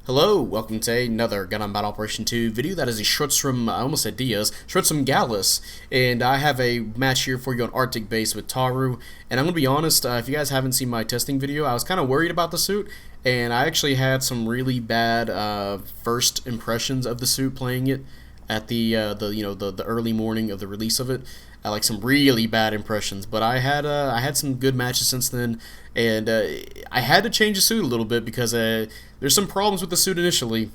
Hello, welcome to another Gundam Battle Operation 2 video. That is a Schuzrum, I almost said Diaz, Schuzrum Galluss, and I have a match here for you on Arctic base with Taru, and I'm going to be honest, if you guys haven't seen my testing video, I was kind of worried about the suit, and I actually had some really bad first impressions of the suit playing it at the early morning of the release of it. I like some really bad impressions, but I had some good matches since then, and I had to change the suit a little bit because there's some problems with the suit initially,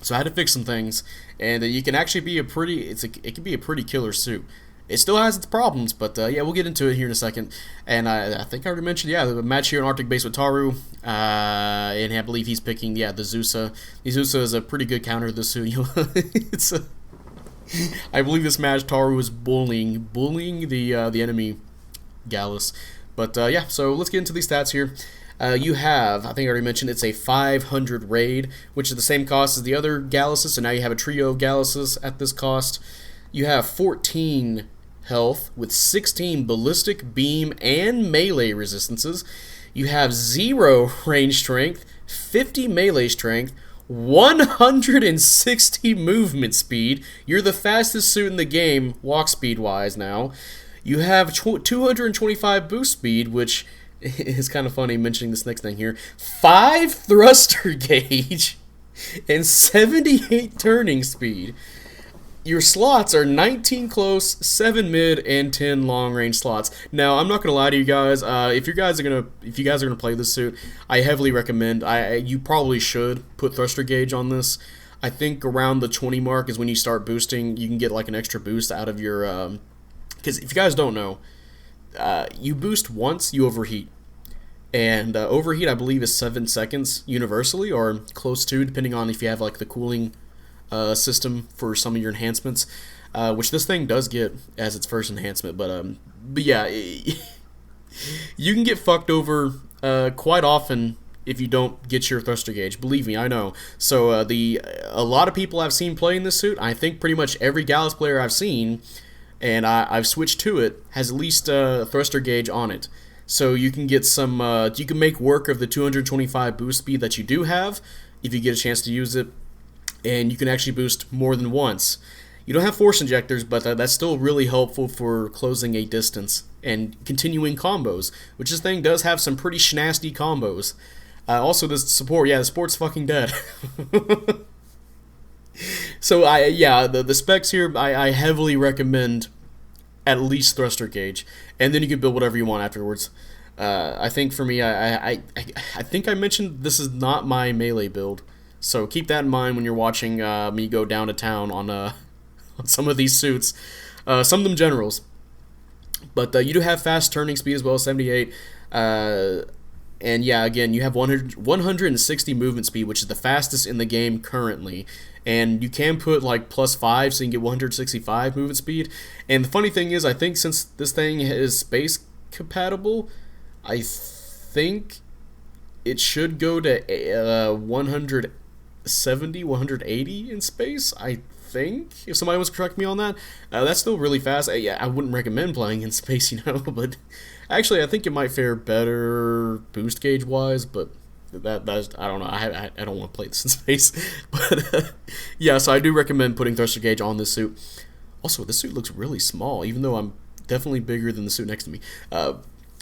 so I had to fix some things, and you can actually be it can be a pretty killer suit. It still has its problems, but yeah, we'll get into it here in a second. And I think I already mentioned, yeah, the match here in Arctic base with Taru, and I believe he's picking, yeah, the Zusa. The Zusa is a pretty good counter to the suit. It's a I believe this match Taru was bullying the enemy Galluss. But yeah, so let's get into these stats here. You have, I think I already mentioned, it's a 500 raid, which is the same cost as the other Gallus's, so now you have a trio of Gallus's at this cost. You have 14 health with 16 ballistic, beam, and melee resistances. You have 0 range strength, 50 melee strength, 160 movement speed. You're the fastest suit in the game, walk speed wise now. You have 225 boost speed, which is kind of funny mentioning this next thing here. 5 thruster gauge and 78 turning speed. Your slots are 19 close, 7 mid, and 10 long range slots. Now, I'm not gonna lie to you guys. If you guys are gonna play this suit, I heavily recommend. You probably should put thruster gauge on this. I think around the 20 mark is when you start boosting. You can get like an extra boost out of your. Because if you guys don't know, you boost once, you overheat. And overheat, I believe, is 7 seconds universally, or close to, depending on if you have like the cooling system for some of your enhancements, which this thing does get as its first enhancement. But yeah, you can get fucked over quite often if you don't get your thruster gauge. Believe me, I know. So a lot of people I've seen playing this suit, I think pretty much every Galluss player I've seen, and I've switched to it, has at least a thruster gauge on it. So you can get some, you can make work of the 225 boost speed that you do have if you get a chance to use it. And you can actually boost more than once. You don't have force injectors, but that's still really helpful for closing a distance and continuing combos, which this thing does have some pretty snasty combos. Also, this support, yeah, the support's fucking dead. So, the specs here, I heavily recommend at least thruster gauge, and then you can build whatever you want afterwards. I think for me, I think I mentioned this is not my melee build. So keep that in mind when you're watching me go down to town on some of these suits. Some of them generals. But you do have fast turning speed as well, 78. And yeah, again, you have 160 movement speed, which is the fastest in the game currently. And you can put like +5, so you can get 165 movement speed. And the funny thing is, I think since this thing is space compatible, I think it should go to 180 in space, I think, if somebody wants to correct me on that. That's still really fast. I wouldn't recommend playing in space, but actually I think it might fare better boost gauge wise, but that's, I don't know, I don't want to play this in space. But yeah, so I do recommend putting thruster gauge on this suit. Also, this suit looks really small, even though I'm definitely bigger than the suit next to me.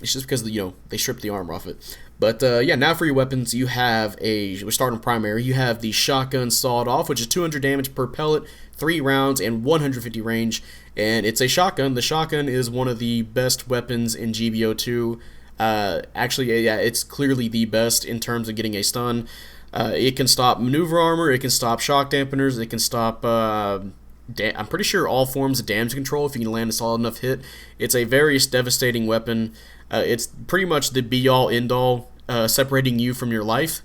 It's just because, they stripped the armor off it. But yeah, now for your weapons, you have we're starting primary, you have the shotgun sawed off, which is 200 damage per pellet, 3 rounds, and 150 range. And it's a shotgun. The shotgun is one of the best weapons in GBO2. Actually, yeah, it's clearly the best in terms of getting a stun. It can stop maneuver armor, it can stop shock dampeners, it can stop... I'm pretty sure all forms of damage control if you can land a solid enough hit. It's a very devastating weapon. It's pretty much the be-all, end-all, separating you from your life.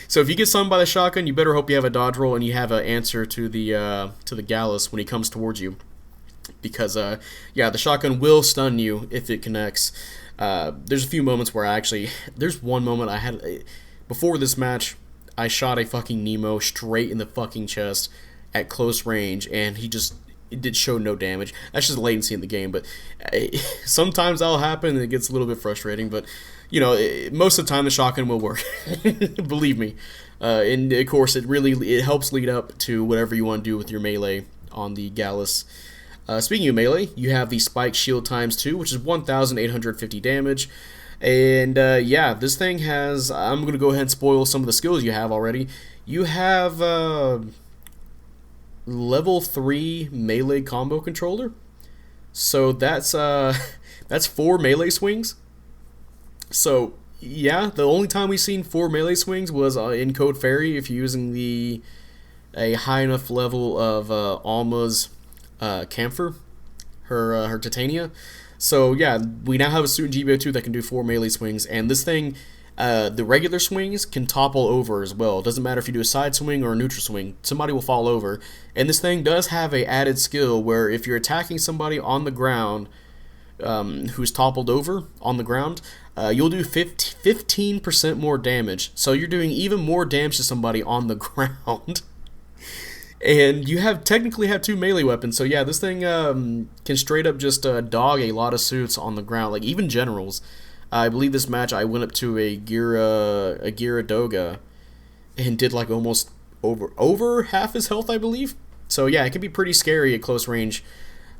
So if you get stung by the shotgun, you better hope you have a dodge roll and you have an answer to the Galluss when he comes towards you. Because, yeah, the shotgun will stun you if it connects. There's a few moments where there's one moment I had... Before this match, I shot a fucking Nemo straight in the fucking chest at close range, and it did show no damage. That's just latency in the game, but sometimes that'll happen and it gets a little bit frustrating. But you know, most of the time the shotgun will work. Believe me. And of course, it helps lead up to whatever you want to do with your melee on the Galluss. Speaking of melee, you have the Spike Shield times 2, which is 1,850 damage. And yeah, this thing has, I'm going to go ahead and spoil some of the skills you have already. You have level 3 melee combo controller. So that's 4 melee swings. So yeah, the only time we've seen 4 melee swings was in Code Fairy, if you're using a high enough level of Alma's Camphor, her Titania. So yeah, we now have a suit in GBO2 that can do 4 melee swings, and this thing, the regular swings can topple over as well. It doesn't matter if you do a side swing or a neutral swing, somebody will fall over. And this thing does have a added skill where if you're attacking somebody on the ground who's toppled over on the ground, you'll do 15% more damage. So you're doing even more damage to somebody on the ground. And you technically have 2 melee weapons, so yeah, this thing can straight up just dog a lot of suits on the ground, like even generals. I believe this match I went up to a Gira Doga and did like almost over half his health, I believe. So yeah, it can be pretty scary at close range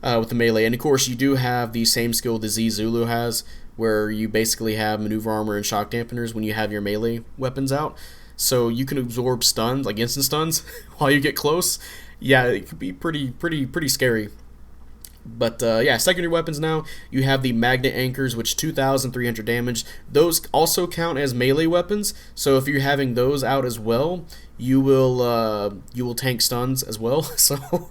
with the melee. And of course, you do have the same skill the Z Zulu has, where you basically have maneuver armor and shock dampeners when you have your melee weapons out. So you can absorb stuns, like instant stuns, while you get close. Yeah, it could be pretty scary. But yeah, secondary weapons now. You have the magnet anchors, which 2,300 damage. Those also count as melee weapons. So if you're having those out as well, you will tank stuns as well. So,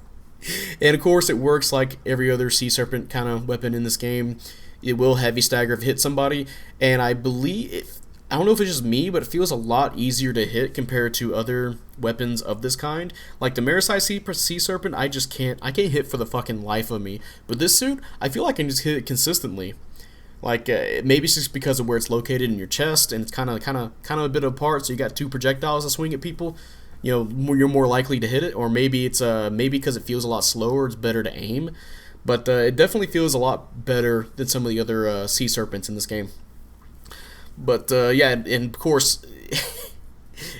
and of course, it works like every other Sea Serpent kind of weapon in this game. It will heavy stagger if it hits somebody, and I believe I don't know if it's just me, but it feels a lot easier to hit compared to other weapons of this kind. Like the Marasai Sea Serpent, I can't hit for the fucking life of me. But this suit, I feel like I can just hit it consistently. Like maybe it's just because of where it's located in your chest, and it's kind of a bit apart, so you got 2 projectiles to swing at people. You know, you're more likely to hit it, or maybe it's maybe because it feels a lot slower, it's better to aim. But it definitely feels a lot better than some of the other Sea Serpents in this game. But yeah, and of course,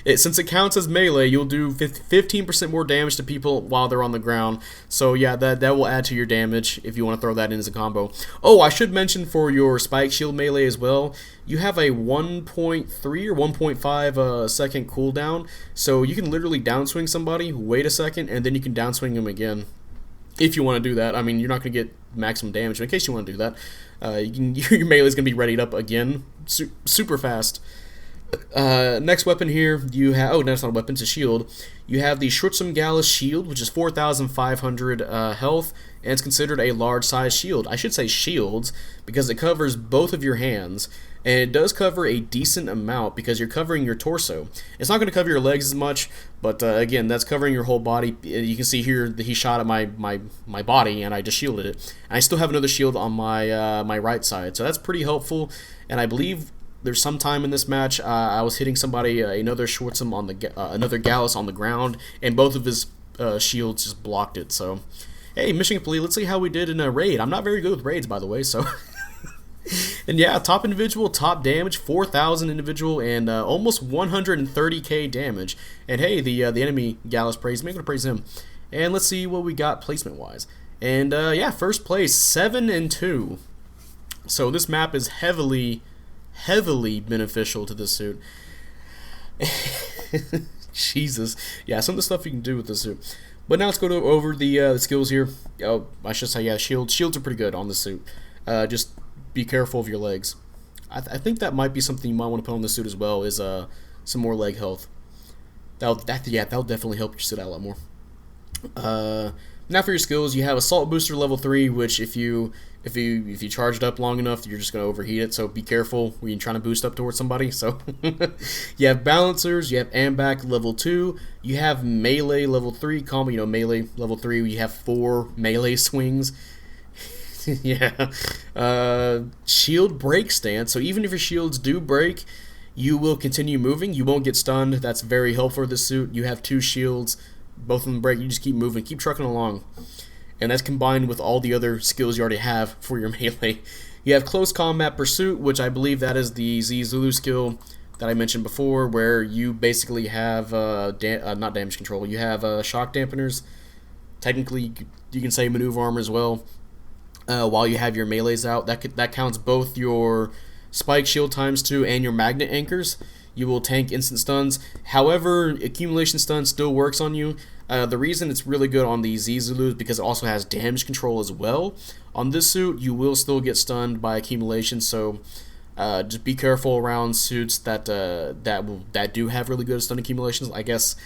since it counts as melee, you'll do 15% more damage to people while they're on the ground. So yeah, that will add to your damage if you want to throw that in as a combo. Oh, I should mention for your Spike Shield melee as well, you have a 1.3 or 1.5 second cooldown. So you can literally downswing somebody, wait a second, and then you can downswing them again. If you want to do that. I mean, you're not going to get maximum damage, but in case you want to do that, your melee is going to be readied up again super fast. Next weapon here, you have, oh, no, it's not a weapon, it's a shield. You have the Schuzrum Galluss shield, which is 4,500 health, and it's considered a large size shield. I should say shields, because it covers both of your hands, and it does cover a decent amount because you're covering your torso. It's not going to cover your legs as much, but again, that's covering your whole body. You can see here that he shot at my body, and I just shielded it. And I still have another shield on my right side, so that's pretty helpful. And I believe there's some time in this match I was hitting somebody, another Schuzrum on the another Galluss on the ground, and both of his shields just blocked it. So, hey, mission complete. Let's see how we did in a raid. I'm not very good with raids, by the way, so. And yeah, top individual, top damage, 4,000 individual, and almost 130k damage. And hey, the enemy Galluss praised me. I'm gonna praise him. And let's see what we got placement wise. And yeah, first place, 7-2. So this map is heavily beneficial to this suit. Jesus, yeah, some of the stuff you can do with this suit. But now let's go over the skills here. Oh, I should say, yeah, shields are pretty good on this suit. Just be careful of your legs. I think that might be something you might want to put on the suit as well, is some more leg health. That'll definitely help your suit out a lot more. Now for your skills, you have Assault Booster level 3, which if you charge it up long enough, you're just going to overheat it, so be careful when you're trying to boost up towards somebody. So you have Balancers, you have Ambac level 2, you have Melee level 3, combo, Melee level 3, you have 4 melee swings. Yeah. Shield break stance, so even if your shields do break, you will continue moving, you won't get stunned. That's very helpful for this suit. You have 2 shields, both of them break, you just keep moving, keep trucking along. And that's combined with all the other skills you already have for your melee. You have Close Combat Pursuit, which I believe that is the Z Zulu skill that I mentioned before, where you basically have not damage control. You have shock dampeners. Technically, you can say maneuver armor as well. While you have your melees out, that counts both your spike shield ×2 and your magnet anchors. You will tank instant stuns. However, accumulation stun still works on you. The reason it's really good on the Z Zulu is because it also has damage control as well. On this suit, you will still get stunned by accumulation, so just be careful around suits that do have really good stun accumulations. I guess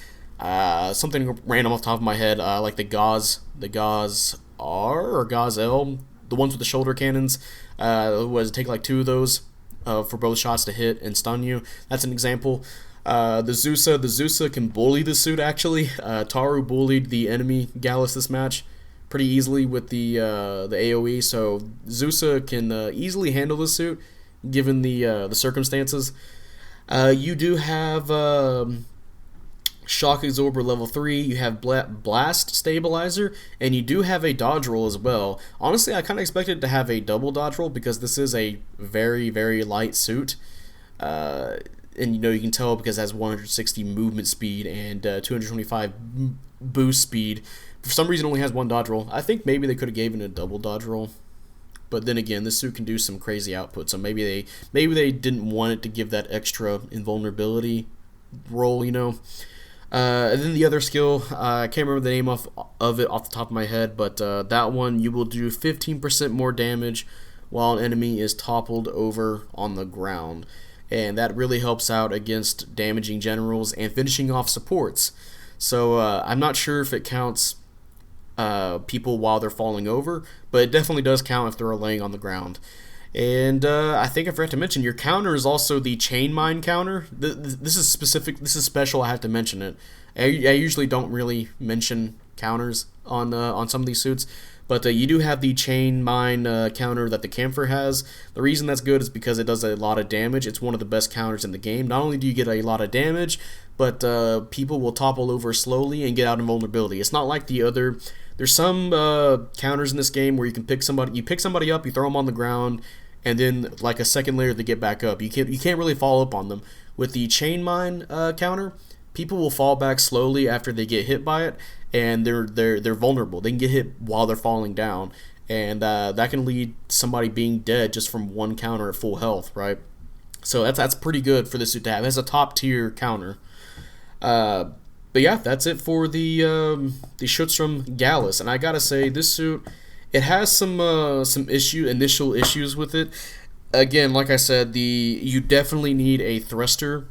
something random off the top of my head, like the Gauss R or Gauss L, the ones with the shoulder cannons. Was take like 2 of those for both shots to hit and stun you. That's an example. The Zusa can bully the suit actually. Taru bullied the enemy Galus this match pretty easily with the AoE, so Zusa can easily handle this suit given the circumstances. You do have Shock Absorber level 3, you have Blast Stabilizer, and you do have a dodge roll as well. Honestly, I kind of expected to have a double dodge roll because this is a very, very light suit. And you can tell because it has 160 movement speed and 225 boost speed. For some reason, it only has 1 dodge roll. I think maybe they could have given it a double dodge roll. But then again, this suit can do some crazy output, so maybe they didn't want it to give that extra invulnerability roll, And then the other skill, I can't remember the name of it off the top of my head, but that one, you will do 15% more damage while an enemy is toppled over on the ground. And that really helps out against damaging generals and finishing off supports. So I'm not sure if it counts people while they're falling over, but it definitely does count if they're laying on the ground. And I think I forgot to mention, your counter is also the chain mine counter. This is specific. This is special. I have to mention it. I usually don't really mention counters on some of these suits, but you do have the chain mine counter that the Camphor has. The reason that's good is because it does a lot of damage. It's one of the best counters in the game. Not only do you get a lot of damage, but people will topple over slowly and get out of vulnerability. It's not like the other. There's some counters in this game where you pick somebody up, you throw them on the ground, and then like a second later they get back up. You can't really follow up on them. With the chain mine counter, people will fall back slowly after they get hit by it, and they're vulnerable. They can get hit while they're falling down, and that can lead somebody being dead just from one counter at full health, right? So that's pretty good for this suit to have. It has a top tier counter. But yeah, that's it for the Schuzrum Galluss, and I gotta say, this suit, it has some initial issues with it. Again, like I said, you definitely need a thruster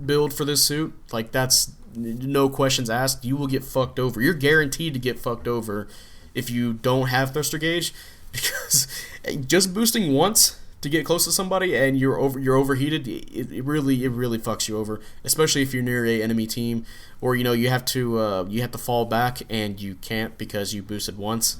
build for this suit. Like, that's no questions asked. You will get fucked over. You're guaranteed to get fucked over if you don't have thruster gauge, because just boosting once to get close to somebody and you're overheated, it really fucks you over, especially if you're near a enemy team, or you have to fall back and you can't because you boosted once.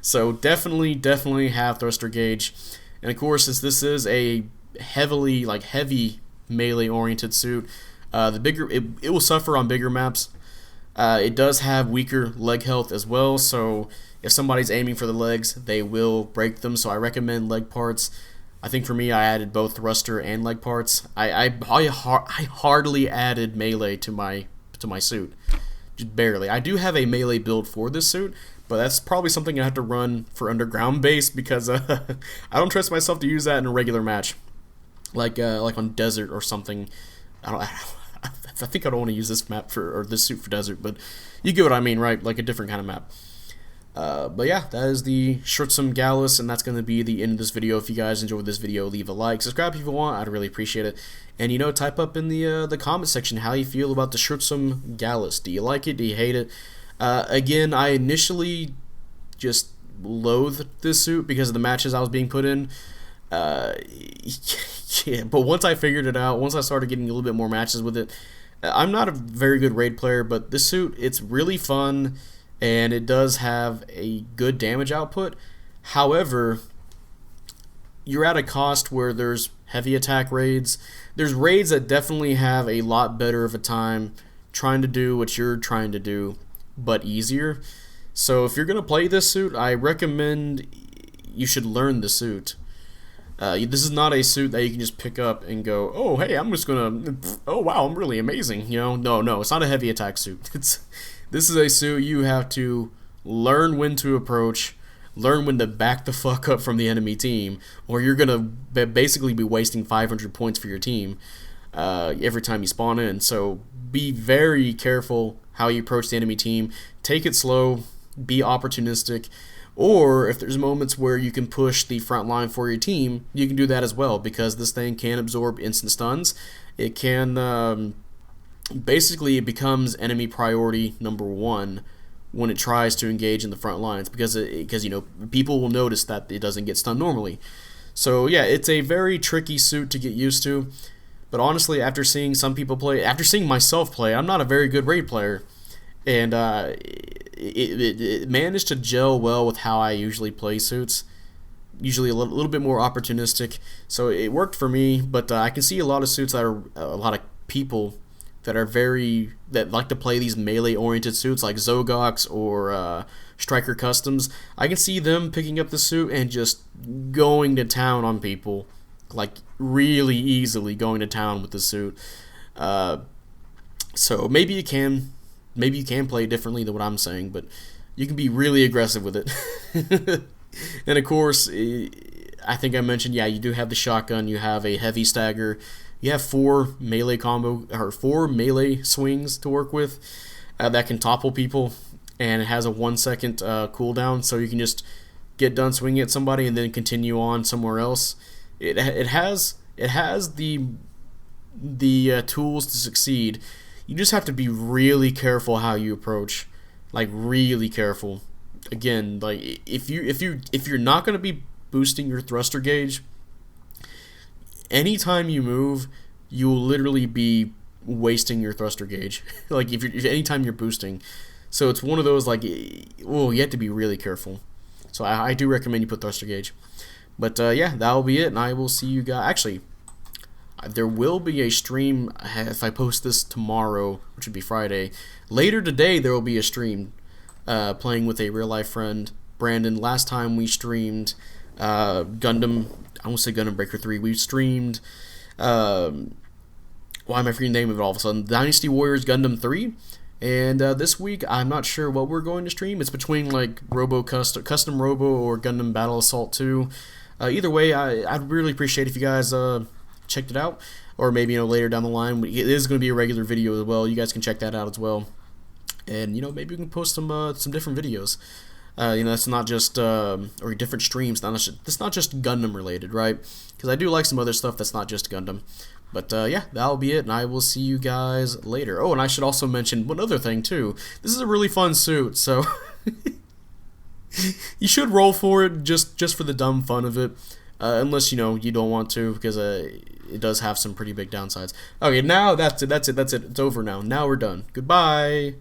So definitely have thruster gauge. And of course, since this is a heavy melee oriented suit, it will suffer on bigger maps. It does have weaker leg health as well, so if somebody's aiming for the legs, they will break them. So I recommend leg parts. I think for me, I added both thruster and leg parts. I hardly added melee to my suit, just barely. I do have a melee build for this suit, but that's probably something I have to run for underground base, because I don't trust myself to use that in a regular match, like on desert or something. I think I don't want to use this map or this suit for desert, but you get what I mean, right? Like a different kind of map. But yeah, that is the Schuzrum Galluss, and that's going to be the end of this video. If you guys enjoyed this video, leave a like, subscribe if you want. I'd really appreciate it. And type up in the comment section how you feel about the Schuzrum Galluss. Do you like it? Do you hate it? Again, I initially just loathed this suit because of the matches I was being put in. Yeah, but once I figured it out, once I started getting a little bit more matches with it, I'm not a very good raid player, but this suit, it's really fun, and it does have a good damage output. However, you're at a cost where there's heavy attack raids. There's raids that definitely have a lot better of a time trying to do what you're trying to do, but easier. So if you're going to play this suit, I recommend you should learn the suit. This is not a suit that you can just pick up and go, oh, hey, I'm just gonna, oh, wow, I'm really amazing. No, it's not a heavy attack suit. This is a suit you have to learn when to approach, learn when to back the fuck up from the enemy team, or you're gonna basically be wasting 500 points for your team every time you spawn in. So be very careful how you approach the enemy team. Take it slow, be opportunistic. Or if there's moments where you can push the front line for your team, you can do that as well, because this thing can absorb instant stuns. It can basically it becomes enemy priority number one when it tries to engage in the front lines, because people will notice that it doesn't get stunned normally. So yeah, it's a very tricky suit to get used to. But honestly, after seeing some people play, after seeing myself play, I'm not a very good raid player, and it managed to gel well with how I usually play suits. Usually a little bit more opportunistic, so it worked for me. But I can see a lot of suits that are a lot of people that like to play these melee-oriented suits, like Zogox or Striker Customs. I can see them picking up the suit and just going to town on people, like really easily going to town with the suit. So maybe you can play differently than what I'm saying, but you can be really aggressive with it. And of course, I think I mentioned, yeah, you do have the shotgun, you have a heavy stagger, you have 4 melee swings to work with that can topple people, and it has a 1-second cooldown, so you can just get done swinging at somebody and then continue on somewhere else. It has the tools to succeed. You just have to be really careful how you approach, like really careful. Again, like if you're not going to be boosting your thruster gauge, anytime you move, you will literally be wasting your thruster gauge. Like if anytime you're boosting, so it's one of those like, you have to be really careful. So I do recommend you put thruster gauge. But yeah, that'll be it, and I will see you guys. Actually, there will be a stream if I post this tomorrow, which would be Friday. Later today, there will be a stream playing with a real-life friend, Brandon. Last time we streamed Gundam, I won't say Gundam Breaker 3, we streamed, why am I forgetting the name of it all of a sudden? Dynasty Warriors Gundam 3. And this week, I'm not sure what we're going to stream. It's between like Custom Robo or Gundam Battle Assault 2. Either way, I'd really appreciate if you guys checked it out, or maybe later down the line. It is going to be a regular video as well. You guys can check that out as well, and maybe we can post some different videos. It's not just or different streams. It's not just Gundam related, right? Because I do like some other stuff that's not just Gundam. But yeah, that'll be it, and I will see you guys later. Oh, and I should also mention one other thing too. This is a really fun suit, so you should roll for it just for the dumb fun of it. Unless you don't want to, because it does have some pretty big downsides. Okay, now that's it. It's over now. Now we're done. Goodbye.